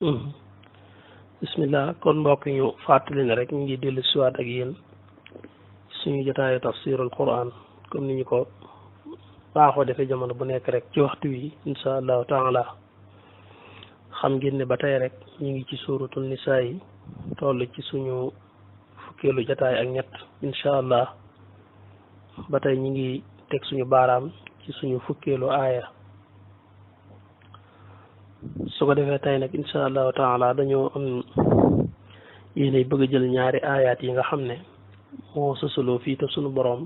Mhm. bismillah kon mbokk ñu fàttali ne rek ñu ngi dellu siwaat ak yéen suñu jotaayu tafsirul quran comme ni ñu ko baaxoo defee jamono bu nekk rek ci waxtu wi insha allahu taala xam ngeen ne ba tey rek ñu ngi ci suuratul nisaa yi toll ci suñu fukkeelu jotaay ak ñett insha allah ba tey ñu ngi teg suñu baaraam ci suñu fukkeelu aaya su ko defee tey nag insha allahu taala dañoo am yéenay bëgg a jël ñaari aayaat yi nga xam ne moo sësaloo fii te suñu boroom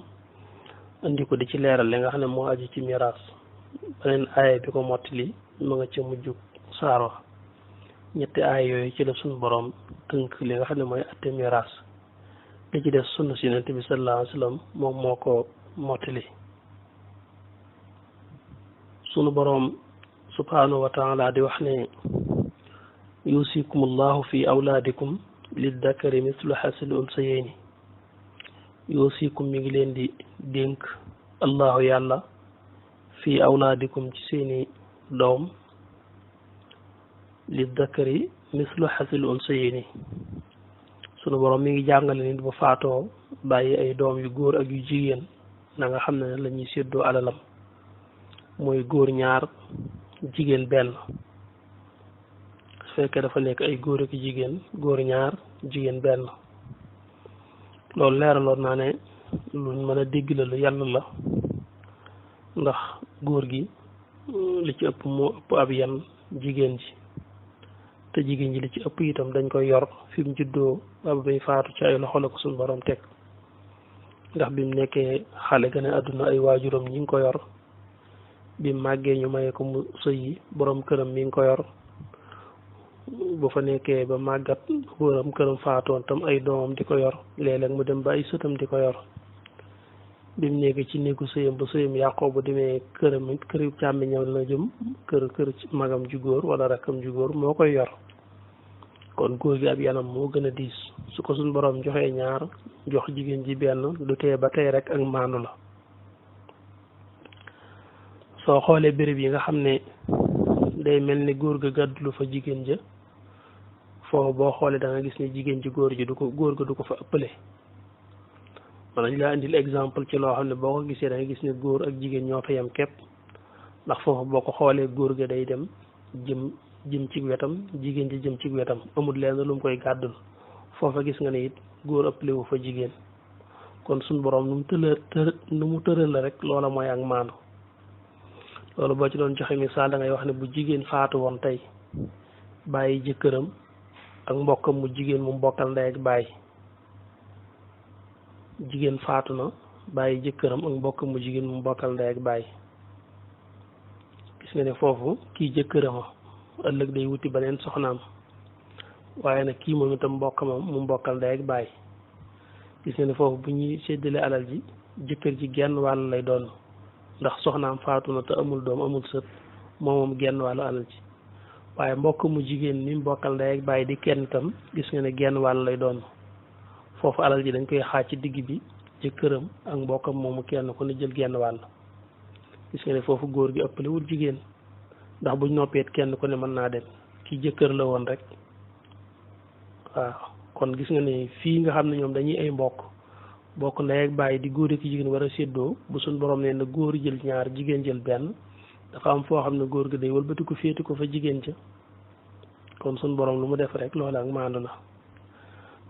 andi ko di ci leeral li nga xam ne moo aju ci miraas beneen aaya bi ko mottali mu nga ca mujj saar wa ñetti aaya yooyu ci la suñu boroom tënk li nga xam ne mooy atte miraas li ci des sunna si Yonent bi sallallahu alayhi wa sallam moom moo ko mottali sunu boroom subhanahu wa taala di wax ne yusikumullahu fi awlaadikum liddakari mislu hasil unsayayni yusikum mi ngi leen di dénk allahu yàlla fi awlaadikum ci seeni doom liddakari mislu hasil unsayayni sunu borom mi ngi jàngale nit bu faatoo bàyyi ay doom yu góor ak yu jigéen na nga xam ne la ñuy séddoo alalam mooy góor ñaar jigéen benn su fekkee dafa nekk ay góor ak jigéen góor ñaar jigéen benn loolu leeraloon naa ne luñ mën a dégg la lu yàlla la ndax góor gi li ci ëpp moo ëpp ab yan jigéen ji te jigéen ji li ci ëpp itam dañ koy yor fi mu juddoo ba bay faatu ci ay loxo la ko suñu borom teg ndax bi mu nekkee xale gën a àdduna ay waajuram ñi ngi ko yor bi màggee ñu maye ko mu sëyi borom këram mi ngi ko yor bu fa nekkee ba màggat borom këram faatoon tam ay doomam di ko yor léeg-léeg mu dem ba ay sëtam di ko yor bi mu nekkee ci néegu sëyam ba sëyam yàqoo bu demee këram këru càmmiñam la jëm kër magam ju góor wala rakkam ju góor moo koy yor kon góor gi ab yanam moo gën a diis su ko suñ borom joxee ñaar jox jigéen ji benn du tee ba tey rek ak maandu la soo xoolee béréb yi nga xam ne day mel ni góor ga gàddulu fa jigéen ja foofu boo xoolee da nga gis ne jigéen ji góor ga du ko fa ëppale man nañ laa indil exemple ci loo xam ne boo ko gisee da nga gis ne góor ak jigéen ñoo fa yem képp ndax foofu boo ko xoolee góor ga day dem jëm ci wetam jigéen ji jëm ci wetam amul leen lu mu koy gàddul foofa gis nga ne it góor ëppale wu fa jigéen kon suñ borom nu mu tëral la rek loola mooy ak maandu loolu boo ci doon joxe misaal da ngay wax ne bu jigéen faatu woon tey bàyyi jëkkëram ak mbokkam mu jigéen mu mbokkal ndey ak bàyyi jigéen faatu na bàyyi jëkkëram ak mbokkam mu jigéen mu mbokkal ndey ak bàyyi gis nga ne foofu kii jëkkërama ëllëg day wuti beneen soxnaam waaye nag kii moom itam mbokkamam mu mbokkal ndey ak bàyyi gis nga ne foofu bu ñuy séddale alal ji jëkkër ji genn wàll lay doon ndax soxnaam faatu na te amul doom amul sët moom genn wàllu alal ji waaye mbokk mu jigéen mi mbokkal ndey ak bàyyi di kenn itam gis nga ne genn wàll lay doon foofu alal ji dañ koy xaaj ci digg bi jëkkëram ak mbokkam moomu kenn ku ne jël genn wàll gis nga ne foofu góor gi ëppale wul jigéen ndax buñ noppeet kenn ku ne mën naa dem ki jëkkër la woon rek waaw kon gis nga ne fii nga xam ne ñoom dañuy ay mbokk ndey ak bàyyi di góor ak jigéen war a séddoo bu suñ borom ne na góor jël ñaar jigéen jël benn dafa am foo xam ne góor gi day wëlbati ko féeti ko fa jigéen ca kon suñ borom lu mu def rek loolu ak maandu la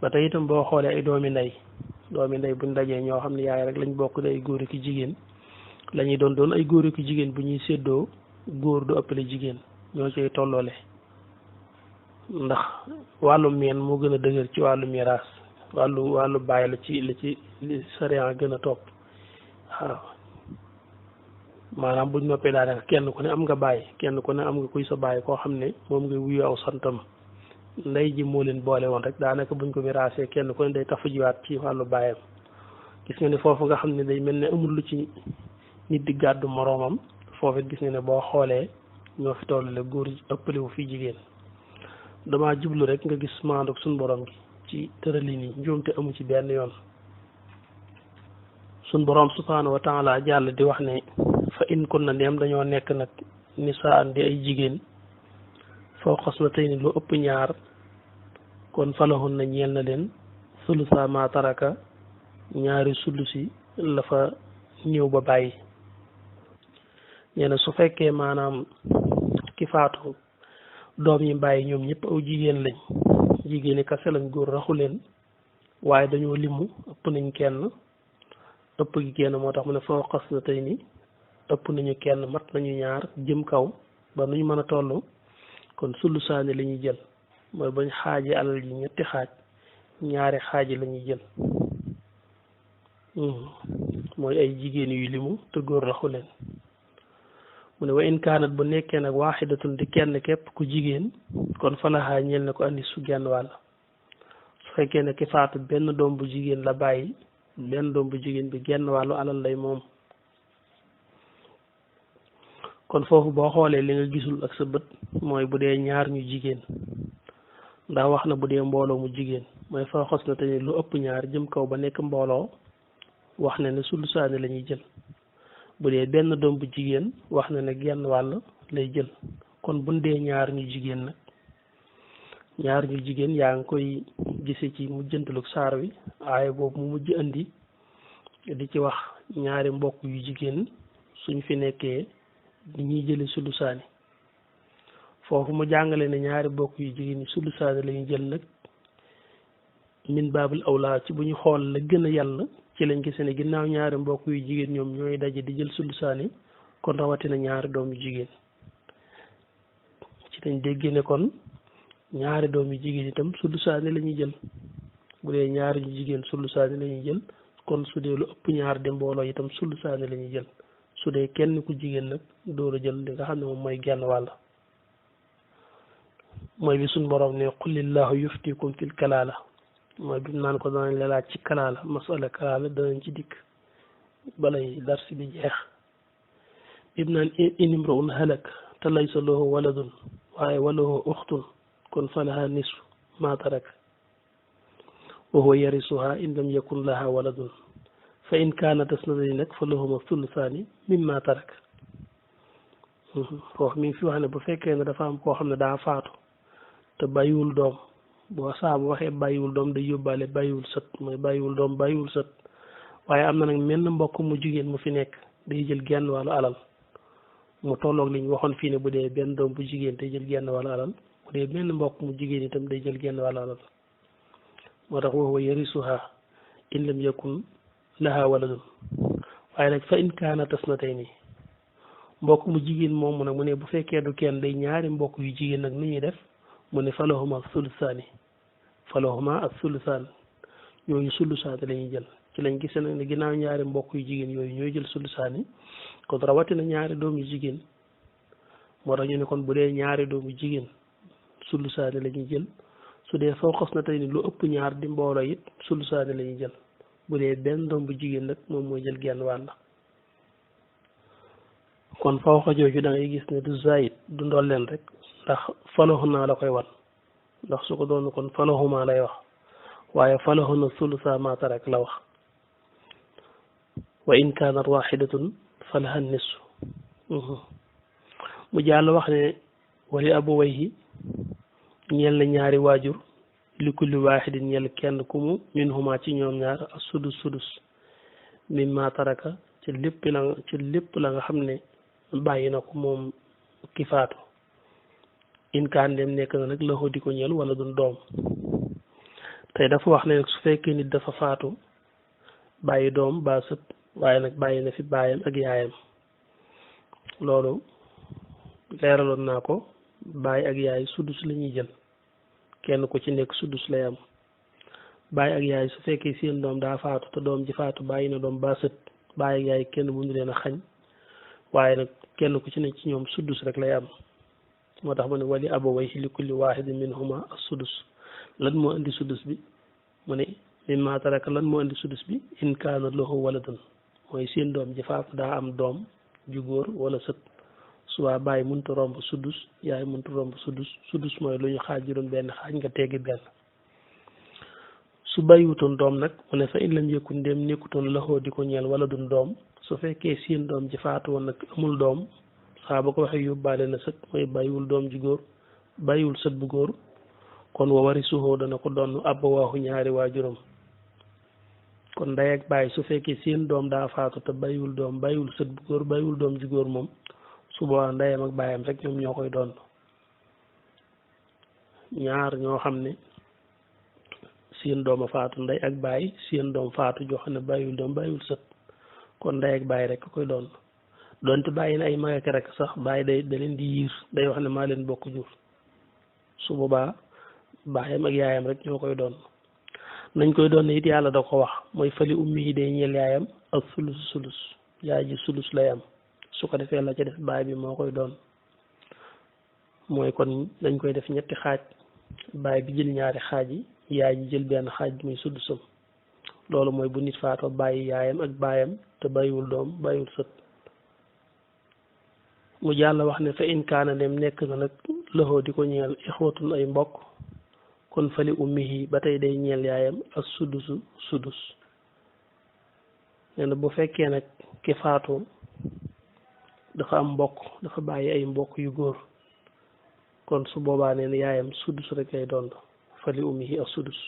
ba tey itam boo xoolee ay doomi ndey buñ dajee ñoo xam ne yaay rek lañ bokk day góor ak jigéen la ñuy doon ay góor ak jigéen bu ñuy séddoo góor du ëppale jigéen ñoo cay tolloole ndax wàllu meen moo gën a dëgër ci wàllu miraas wàllu bàyyi la ci li sariya gën a topp waaw maanaam buñ noppee daanaka kenn ku ne am nga bàyyi kenn ku ne am nga kuy sa bàyyi koo xam ne moom nga wuyu aw santam ndey ji moo leen boole woon rek daanaka buñ ko miraasee kenn ku ne day tafu jiwaat ci wàllu bàyyam gis nga ne foofu nga xam ne day mel ne amul lu ci nit di gàddu moroomam foofu it gis nga ne boo xoolee ñoo fi tollale góor ëppale wu fi jigéen dama jublu rek nga gis maanduk suñ borom gi ci tëralin yi njuumte amu ci benn yoon suñ borom subhanahu wa taala jàll di wax ne fa in kunna ndeem dañoo nekk nag nisaan di ay jigéen foo xas na tey ni lu ëpp ñaar kon falahun na ñeel na leen sulusa ma taraka ñaari sulusi la fa néew ba bàyyi. nee na su fekkee maanaam ki faatu doom yi bàyyi ñoom ñëpp aw jigéen lañ, jigéen ñi kase lañ, góor raxu leen, waaye dañoo limu ëpp nañ kenn, ëpp gi kenn moo tax mu ne foo xas na tey ni ëpp nañu kenn, mat nañu ñaar jëm kaw ba nuñ mën a toll, kon sulusaani la ñuy jël. mooy bañ xaaji alal ji ñetti xaaj, ñaari xaaji la ñuy jël. mooy ay jigéen yu limu te góor raxu leen. mu ne wa in kaanat bu nekkee nag waaxidatun di kenn képp ku jigéen kon falaxaa ñeel na ko andi su genn wàll. su fekkee ne ki faatu benn doom bu jigéen la bàyyi, benn doom bu jigéen bi genn wàllu alal lay moom. kon foofu boo xoolee li nga gisul ak sa bët mooy bu dee ñaar ñu jigéen, ndax wax na bu dee mbooloo mu jigéen, mooy fa xos na te ni lu ëpp ñaar jëm kaw ba nekk mbooloo wax na ne sulusaani la ñuy jël. bu dee benn doom bu jigéen wax na ne genn wàll lay jël. kon buñ dee ñaar ñu jigéen nag, ñaar ñu jigéen yaa ngi koy gise ci mujjantalug saar wi aaya boobu mu mujj andi di ci wax ñaari mbokk yu jigéen suñ fi nekkee ni ñuy jële sulusaani. foofu mu jàngale ne ñaari mbokk yu jigéen ñi sulusaani la ñuy jël nag min baabul awlaa ci bu ñu xool la gën a yàlla ci lañ gise ne ginnaaw ñaari mbokk yu jigéen ñoom ñooy daje di jël sulusaani, kon rawatina ñaari doom yu jigéen. ci lañ déggee ne kon ñaari doom yu jigéen itam sulusaani la ñuy jël. bu dee ñaari ñu jigéen sulusaani la ñuy jël, kon su dee lu ëpp ñaar di mbooloo itam sulusaani la ñuy jël. su dee kenn ku jigéen nag door a jël li nga xam ne moom mooy genn wàll. mooy bi suñ borom ne qulillahu yuftikum fil kalaala, mooy bi mu naan ko danañ la laaj ci kalaala, masala kalaala danañ ci dikk balay darsi bi jeex. bi mu naan in imru'un halak te laysa lahu waladun waaye walahu uxtun kon falaha nisfu ma tarak wa huwa yarisuha in lam yakun laha waladun fa in kaanat isnatayni nag fa lahuma thuluthaani mimma tarak. foofu mi ngi fi wax ne bu fekkee ne dafa am koo xam ne daa faatu te bàyyiwul doom, boo saa bu waxee bàyyiwul doom day yóbbaale bàyyiwul sët, mooy bàyyiwul doom bàyyiwul sët, waaye am na nag menn mbokk mu jigéen mu fi nekk day jël genn wàllu alal mu tolloog li ñu waxoon fii ne bu dee benn doom bu jigéen day jël genn wàllu alal, bu dee benn mbokk mu jigéen itam day jël genn wàllu alal. moo tax wa huwa yarisuha in lam yakun laha waladun. waaye nag fa in kaanat isnatayni, mbokk mu jigéen moomu nag mu ne bu fekkee du kenn day ñaari mbokk yu jigéen nag nu ñuy def, mu ne falahuma sulusaani, falahuma ak sulusaan, ñooñu sulusaani la ñuy jël. ci lañ gis ne ginnaaw ñaari mbokk yu jigéen yooyu ñooy jël sulusaani, kon rawatina ñaari doom yu jigéen. moo tax ñu ne kon bu dee ñaari doom yu jigéen sulusaani la ñuy jël, su dee foo xas na tey ni lu ëpp ñaar di mbooloo it sulusaani la ñuy jël. bu dee benn doom bu jigéen nag moom mooy jël genn wàll. kon fawqa jooju da ngay gis ne du zaayit du ndolleen rek, ndax falahunaa la koy wan, ndax su ko doon kon falahuma lay wax, waaye falahunna sulusa ma tarak la wax. wa in kaanat waxidatun falaha nisfu. mu jàll wax ne wali abawayhi ñeel na ñaari waajur li kulli waaxidin ñeel kenn ku mu minhuma ci ñoom ñaar as sudus sudus mimma taraka ci lépp la nga xam ne bàyyi na ko moom ki faatu. in kaan dem nekk na nag la di ko ñeel wala dun doom. tey dafa wax ne nag su fekkee nit dafa faatu bàyyi doom ba sët, waaye nag bàyyi na fi baayam ak yaayam. loolu leeraloon naa ko, baay ak yaay sudus la ñuy jël, kenn ku ci nekk sudus lay am. baay ak yaay su fekkee seen doom daa faatu te doom ji faatu bàyyi na doom ba sët, baay ak yaay kenn mënu leen a xañ, waaye nag kenn ku ci nekk ci ñoom sudus rek lay am. moo tax mu ne wali abawayhi li kulli waahidin minhuma as-sudus. lan moo indi sudus bi mu ne mimma taraka, lan moo indi sudus bi in kaana lahu waladun, mooy seen doom ji faatu daa am doom ju góor wala sët. suwaa bàyyi mënut a romb sudus, yaay mënut a romb sudus. sudus mooy lu ñu xaaj juróom benn xaaj nga teggi benn. su bàyyiwutoon doom nag mu ne fa in lam yakun dem nekkutoon lahu di ko ñeel wala dun doom, su fekkee seen doom ji faatu woon nag amul doom, saa ba ko waxee yóbbaale na sët, mooy bàyyiwul doom ji góor bàyyiwul sët bu góor kon wa warisuhu dana ko doon abawaahu ñaari waajuram kon ndey ak baay su fekkee seen doom daa faatu te bàyyiwul doom bàyyiwul sët bu góor bàyyiwul doom ji góor moom su boobaa ndeyam ak baayam rek ñoom ñoo koy doon ñaar ñoo xam ne seen doom a faatu ndey ak baay seen doom faatu joo xam ne bàyyiwul doom bàyyiwul sët kon ndey ak baay rek koy doon donte bàyyi na ay mag ak rek sax baay da leen di yiir day wax ne maa leen bokk jur su boobaa baayam ak yaayam rek ñoo koy doon nañ koy doon it yàlla da ko wax mooy fali ummi yi day ñeel yaayam ak sulus yaay ji sulus lay am su ko defee la ca def baay bi moo koy doon mooy kon dañ koy def ñetti xaaj baay bi jël ñaari xaaj yi yaay ji jël benn xaaj bi muy sulusam loolu mooy bu nit faatoo bàyyi yaayam ak baayam te bàyyiwul doom bàyyiwul sët mu jàll wax ne fa in kaana dem nekk na nag loxoo di ko ñeel ixwatun ay mbokk kon fali ummihi ba tey day ñeel yaayam ak sudus nee na bu fekkee nag ki faatu dafa am mbokk dafa bàyyi ay mbokk yu góor kon su boobaa nee na yaayam sudus rek lay doon fali ummihi ak sudus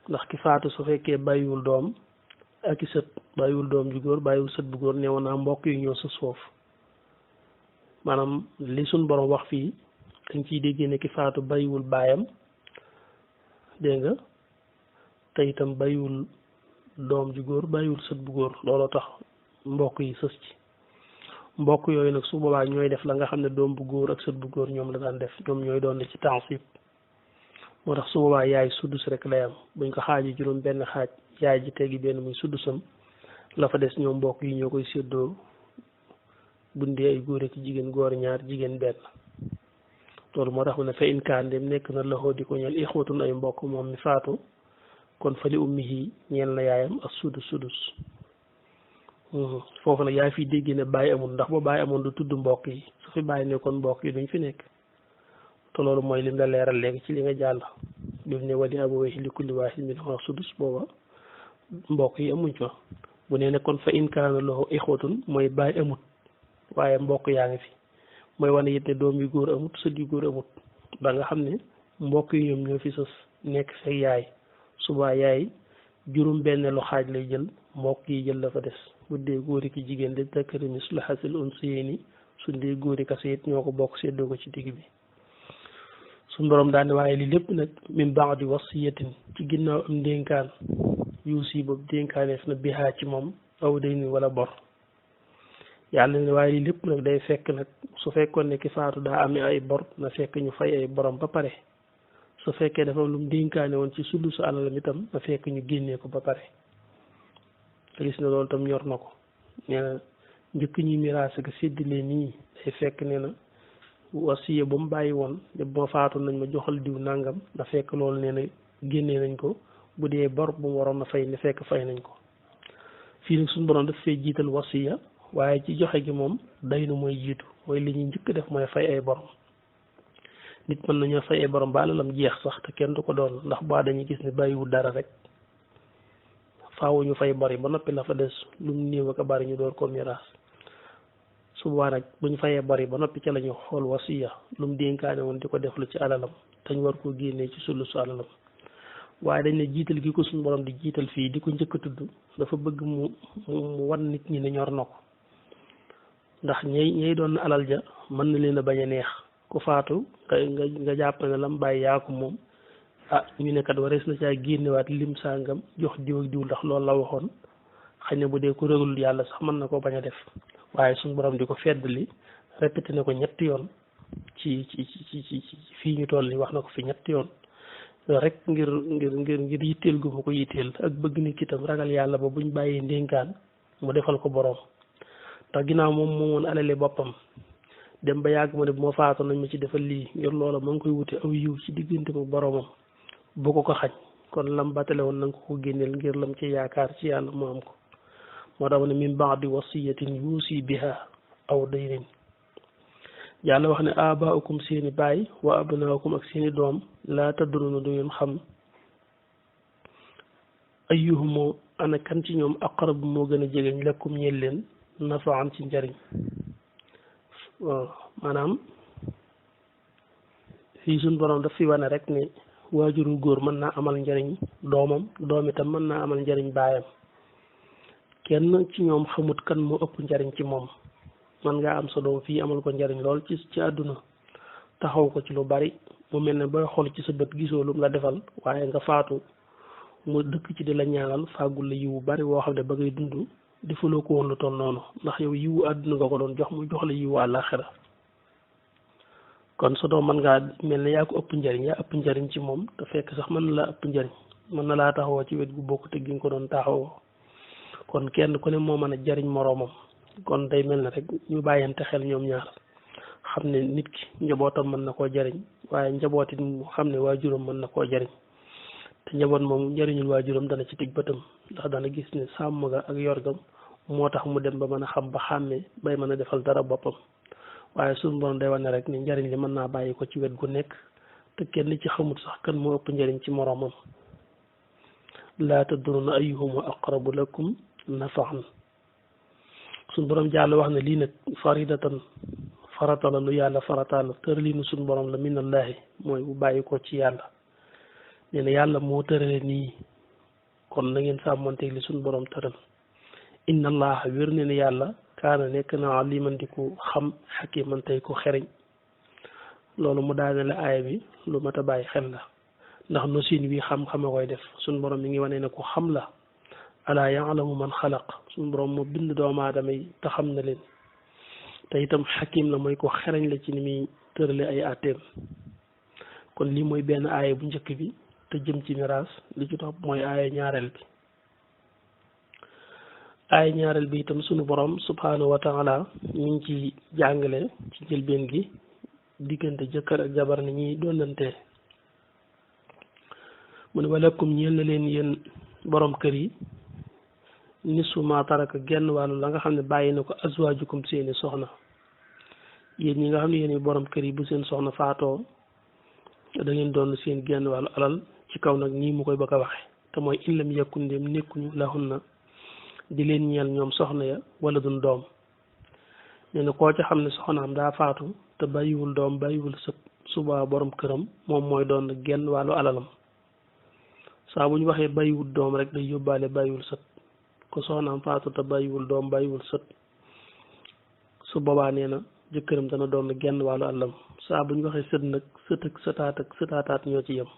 ndax ki faatu su fekkee bàyyiwul doom ak i sët bàyyiwul doom ju góor bàyyiwul sët bu góor neewoon naa mbokk yi ñoo sës foofu maanaam li suñ borom wax fii dañ ciy déggee ne ki faatu bàyyiwul baayam dégg nga te itam bàyyiwul doom ju góor bàyyiwul sët bu góor looloo tax mbokk yi sës ci mbokk yooyu nag su boobaa ñooy def la nga xam ne doom bu góor ak sët bu góor ñoom la daan def ñoom ñooy doon ci tansib moo tax su boobaa yaay suddus rek lay am buñ ko xaaji juróom benn xaaj yaay ji teggi benn muy suddusam la fa des ñoom mbokk yi ñoo koy séddoo bundee ay góor ak jigéen góor ñaar jigéen benn loolu moo tax mu ne fa in kaan dem nekk na loxoo di ko ñeel ixwatun ay mbokk moom mi faatu kon fali ummihi ñeel na yaayam ak sudus foofu nag yaa fi dégg ne bàyyi amul ndax ba bàyyi amoon du tudd mbokk yi su fi bàyyi ne kon mbokk yi duñ fi nekk te loolu mooy lim la leeral léegi ci li nga jàll bi mu ne wali abawayhi li kulli waahidin minhumaa sudus booba mbokk yi amuñ fa bu nee ne kon fa in kaana lahu ixwatun mooy bàyyi amut waaye mbokk yaa ngi fi mooy wane it ne doom yu góor amut sët yu góor amut ba nga xam ne mbokk yi ñoom ñoo fi sës nekk fekk yaay subaa yaay juróom benn lu xaaj lay jël mbokk yi jël la fa des bu dee góori ki jigéen de zakari mislu hazzil unsayayni suñ dee góori kase it ñoo ko bokk séddoo ko ci digg bi suñ borom daal ne waaye li lépp nag min ba'di wasiyatin ci ginnaaw am ndénkaan yuusi boobu dénkaaneef na bihaa ci moom aw dayni wala bor yàlla ne waaye li lépp nag day fekk nag su fekkoon ne ki faatu daa amee ay bor na fekk ñu fay ay borom ba pare su fekkee dafa am lu mu dénkaane woon ci sulusu alalam itam na fekk ñu génnee ko ba pare te gis na loolu tam ñor na ko nee na njëkk ñuy miraas ak séddale nii day fekk nee na wasiya ba mu bàyyi woon ne bu ma faatu nañ ma joxal diw nangam na fekk loolu nee na génnee nañ ko bu dee bor bu mu waroon a fay ne fekk fay nañ ko fii nag suñu borom daf fee jiital wasiya waaye ci joxe gi moom day na mooy jiitu mooy li ñuy njëkk def mooy fay ay borom nit mën nañoo fay ay borom ba alalam jeex sax te kenn du ko doon ndax ba dañuy gis ne bàyyiwul dara rek faaw ñu fay bor yi ba noppi la fa des lu mu néew ak a bari ñu door ko miraas su boobaa nag bu ñu fayee bor yi ba noppi ca la ñu xool wasiya lu mu dénkaane woon di ko def lu ci alalam te ñu war koo génnee ci sulusu alalam waaye dañ ne jiital gi ko suñu borom di jiital fii di ko njëkk a tudd dafa bëgg mu wan nit ñi ne ñor na ko ndax ñey doon alal ja mën na leen a bañ a neex ku faatu nga jàpp ne lam bàyyi yaa ko moom ah ñu ne kat warees na caa génnewaat lim sàngam jox diw ak diw ndax loolu la waxoon xëy na bu dee ku réglul yàlla sax mën na koo bañ a def waaye suñu borom di ko feddali répété na ko ñetti yoon ci fii ñu toll ni wax na ko fi ñetti yoon rek ngir yitteel gu ma ko yitteel ak bëgg nit ki tam ragal yàlla ba buñ bàyyee ndénkaan mu defal ko borom ndax ginnaaw moom moomoon alale boppam dem ba yàgg ma ne bu ma faatoon nañ ma ci defal lii ngir loola ma ngi koy wute aw yiw ci diggante mu boromam bu ko xañ kon lam batale woon na nga ko génneel ngir lam ci yaakaar ci yàlla mu am ko moo tax ne min ba'di wasiyatin yuusi biha aw daynin yàlla wax ne abaaukum seeni baay wa abnaakum ak seeni doom laa tadruna du ngeen xam ayyuhumoo ana kan ci ñoom aqrabu moo gën a jegeñ lakum ñeel leen nafaan ci njariñ waaw maanaam fii suñ borom daf fi wane rek ne waajuru góor mën naa amal njariñ doomam doom itam mën naa amal njariñ baayam kenn ci ñoom xamut kan moo ëpp njariñ ci moom man ngaa am sa doom fii amal ko njariñ lool ci àdduna taxaw ko ci lu bari mu mel ne booy xool ci sa bët gisoo lum la defal waaye nga faatu mu dëkk ci di la ñaanal fàggul la yiwu bari woo xam ne ba ngay dund defaloo ko woon lu toll noonu ndax yow yiwu àdduna nga ko doon jox mu jox la yiwu àllaaxira kon sa doom mën ngaa mel ne yaa ko ëpp njariñ yaa ëpp njariñ ci moom te fekk sax mën na laa ëpp njariñ mën na laa taxawoo ci wet gu bokk te gi nga ko doon taxawoo kon kenn ku ne moo mën a jariñ moroomam kon day mel ne rek ñu bàyyante xel ñoom ñaar xam ne nit ki njabootam mën na koo jariñ waaye njaboot it mu xam ne waajuram mën na koo jariñ te njaboot moom njariñul waajuram dana ci tëj bëtam ndax dana gis ne sàmm ga ak yorgam moo tax mu dem ba mën a xam ba xàmmee bay mën a defal dara boppam waaye suñu borom day wane rek ni njariñ li mën naa bàyyi ko ci wet gu nekk te kenn ci xamut sax kan moo ëpp njariñ ci moroomam laa tadruna ayyuhum aqrabu lakum nafaan suñu borom jàll wax ne lii nag faridatan farata la lu yàlla farataal tëraliinu suñu borom la minallahi mooy bu bàyyi ko ci yàlla nee na yàlla moo tërale nii kon na ngeen sàmmanteeg li suñu borom tëral inna allaha wér ne ne yàlla kaana nekk na aliman di ko xam xakiman tey ko xereñ loolu mu daane la aaya bi lu mat a bàyyi xel la ndax nosin wi xam-xama koy def suñu borom mi ngi wane ne ko xam la alaa yaalamu man xalaq suñu borom moo bind doomu aadama yi te xam na leen te itam xakim la mooy ko xereñ la ci ni muy tërale ay àtteem kon lii mooy benn aaya bu njëkk bi te jëm ci miraas li ci topp mooy aaya ñaareel bi aaya ñaareel bi itam sunu borom subhanahu wa taala ñu ngi ci jàngale ci njëlbeen gi diggante jëkkër ak jabar ni ñuy doonante mu ne walakum ñeel na leen yéen borom kër yi nisfu ma taraka genn wàllu la nga xam ne bàyyi na ko azwaajukum seeni soxna yéen ñi nga xam ne yéen borom kër yi bu seen soxna faatoo da ngeen doon seen genn wàllu alal ci kaw nag nii mu koy bëgg a waxe te mooy in lam yakun dem nekkuñu lahunna di leen ñeel ñoom soxna ya wala dun doom nee na koo ca xam ne soxnaam daa faatu te bàyyiwul doom bàyyiwul sët suba borom këram moom mooy doon genn wàllu alalam saa bu ñu waxee bàyyiwul doom rek day yóbbaale bàyyiwul sët ko soxnaam faatu te bàyyiwul doom bàyyiwul sët su boobaa nee na jëkkëram dana doon genn wàllu alalam saa bu ñu waxee sët nag sët ak sëtaat ak sëtaataat ñoo ci yem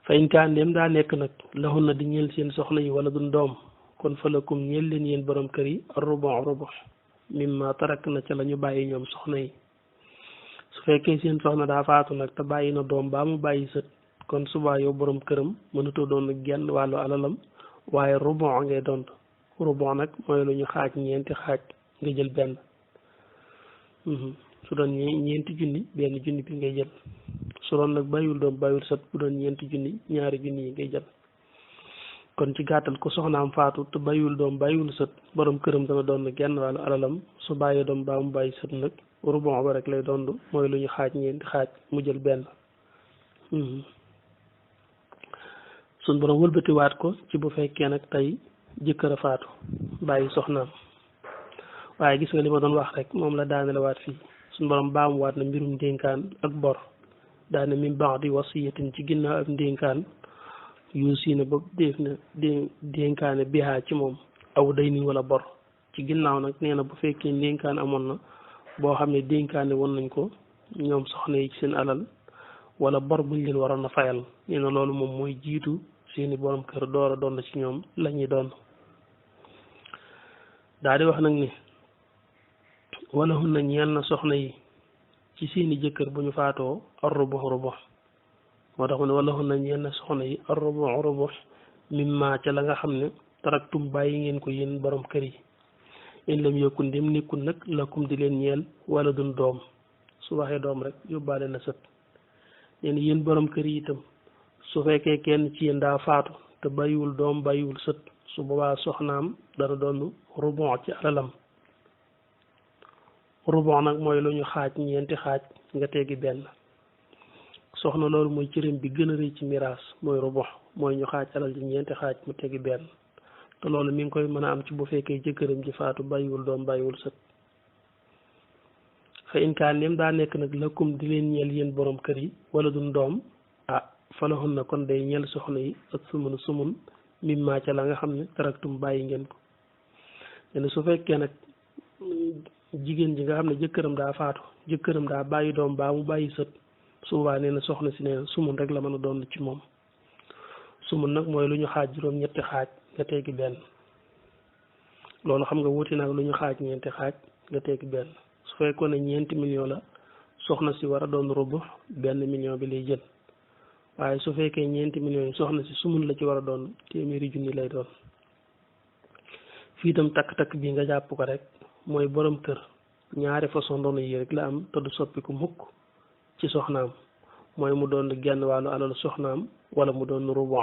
fa in kaan dem daa nekk nag lahun na di ñeel seen soxna yi wala dun doom kon fa lakum ñeel leen yéen borom kër yi rubu mimma tarak na ca la ñu bàyyi ñoom soxna yi su fekkee seen soxna daa faatu nag te bàyyi na doom baa mu bàyyi sët kon subaa yow borom këram mënutoo doon genn wàllu alalam waaye rubu ngay doon rubu nag mooy lu ñu xaaj ñeenti xaaj nga jël benn su doon ñeenti junni benn junni bi ngay jël su doon nag bàyyiwul doom bàyyiwul sët bu doon ñeenti junni ñaari junni yi ngay jël kon ci gàttal ko soxnaam faatu te bàyyiwul doom bàyyiwul sët borom këram dana doon genn wàllu alalam su bàyyee doom baa mu bàyyi sët nag rubu ba rek lay doon mooy lu ñu xaaj ñeenti xaaj mu jël benn suñ borom wëlbatiwaat ko ci bu fekkee nag tey jëkkër a faatu bàyyi soxnaam waaye gis nga li ma doon wax rek moom la daane la waat fii suñ borom baamuwaat na mbirum ndénkaan ak bor daane min ba'di wasiyatin ci ginnaaw ak ndénkaan yuusiina ba def na dénkaane bihaa ci moom aw day ni wala bor ci ginnaaw nag nee na bu fekkee ndénkaan amoon na boo xam ne dénkaane woon nañ ko ñoom soxna yi ci seen alal wala bor buñ leen waroon a fayal nee na loolu moom mooy jiitu seeni borom kër door a doon ci ñoom la ñuy doon daa di wax nag ni wala hun na ñeel na soxna yi ci seeni jëkkër bu ñu faatoo ar-rubu moo tax mu ne wala hun na ñeel na soxna yi ar-rubu mimma ca la nga xam ne taraktum bàyyi ngeen ko yéen borom kër yi in lam yakun dem nekkul nag lakum di leen ñeel wala dun doom su waxee doom rek yóbbaale na sët yéen yéen borom kër yi itam su fekkee kenn ci yéen daa faatu te bàyyiwul doom bàyyiwul sët su boobaa soxnaam dana doon rubu ci alalam rubu nag mooy lu ñu xaaj ñeenti xaaj nga teggi benn soxna loolu mooy cëram bi gën a rëy ci miraas mooy rubu mooy ñu xaaj alal ji ñeenti xaaj mu teggi benn te loolu mi ngi koy mën a am ci bu fekkee jëkkëram ji faatu bàyyiwul doom bàyyiwul sët fa in kaan nem daa nekk nag lakum di leen ñeel yéen borom kër yi wala dun doom falahun na kon day ñeel soxna yi ak sumun mimma ca la nga xam ne taraktum bàyyi ngeen ko ne su fekkee nag jigéen ji nga xam ne jëkkëram daa faatu jëkkëram daa bàyyi doom baa mu bàyyi sët su boobaa nee na soxna si nee na sumun rek la mën a doon ci moom sumun nag mooy lu ñu xaaj juróom-ñetti xaaj nga teggi benn loolu xam nga wuti nag lu ñu xaaj ñeenti xaaj nga teggi benn su fekkoon ne ñeenti million la soxna si war a doon rubu benn million bi lay jël waaye su fekkee ñeenti millions yi soxna si sumun la ci war a doon téeméeri junni lay doon fii itam takk-takk bii nga jàpp ko rek mooy borom kër ñaari façon doon yi rek la am te du soppiku mukk ci soxnaam mooy mu doon genn wàllu alalu soxnaam wala mu doon rubu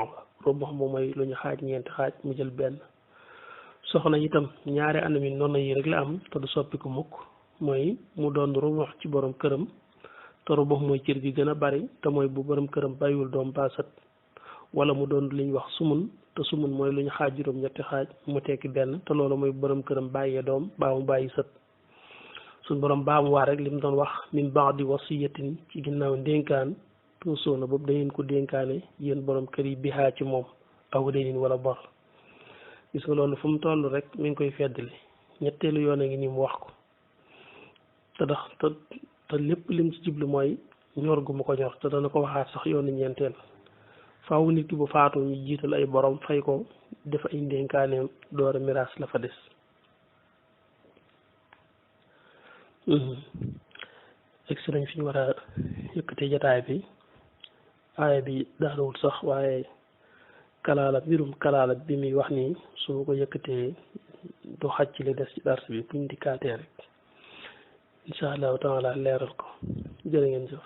ba mooy lu ñu xaaj ñeenti xaaj mu jël benn soxna itam ñaari anam yi noonu yi rek la am te du soppiku mukk mooy mu doon rubu ci borom këram te rubu mooy cër gi gën a bari te mooy bu borom këram bàyyiwul doom baasat wala mu doon li ñuy wax sumun te sumun mooy lu ñu xaaj juróom-ñetti xaaj mu tekki benn te loolu mooy borom këram bàyyee doom baa mu bàyyi sët suñ borom baa mu waa rek li mu doon wax min ba'di wasiyatin ci ginnaaw ndénkaan tuusoona boobu da ngeen ko dénkaane yéen borom kër yi bihaa ci moom aw daynin wala bor gis nga loolu fu mu toll rek mi ngi koy feddali ñetteelu yoon a ngi nii mu wax ko te lépp lim ci jublu mooy ñor gu ma ko ñor te dana ko waxaat sax yoonu ñeenteel faaw nit ki bu faatu ñu jiital ay borom fay ko def ay ndénkaaneem door a miraas la fa des egsi nañ fi ñu war a yëkkatee jataay bi aaya bi daanawul sax waaye mbirum kalaala bi muy wax nii su ma ko yëkkatee du xaj ci li des ci dars bi buñ dikkaatee rek incha allahu taala leeral ko jërë ngeen jëf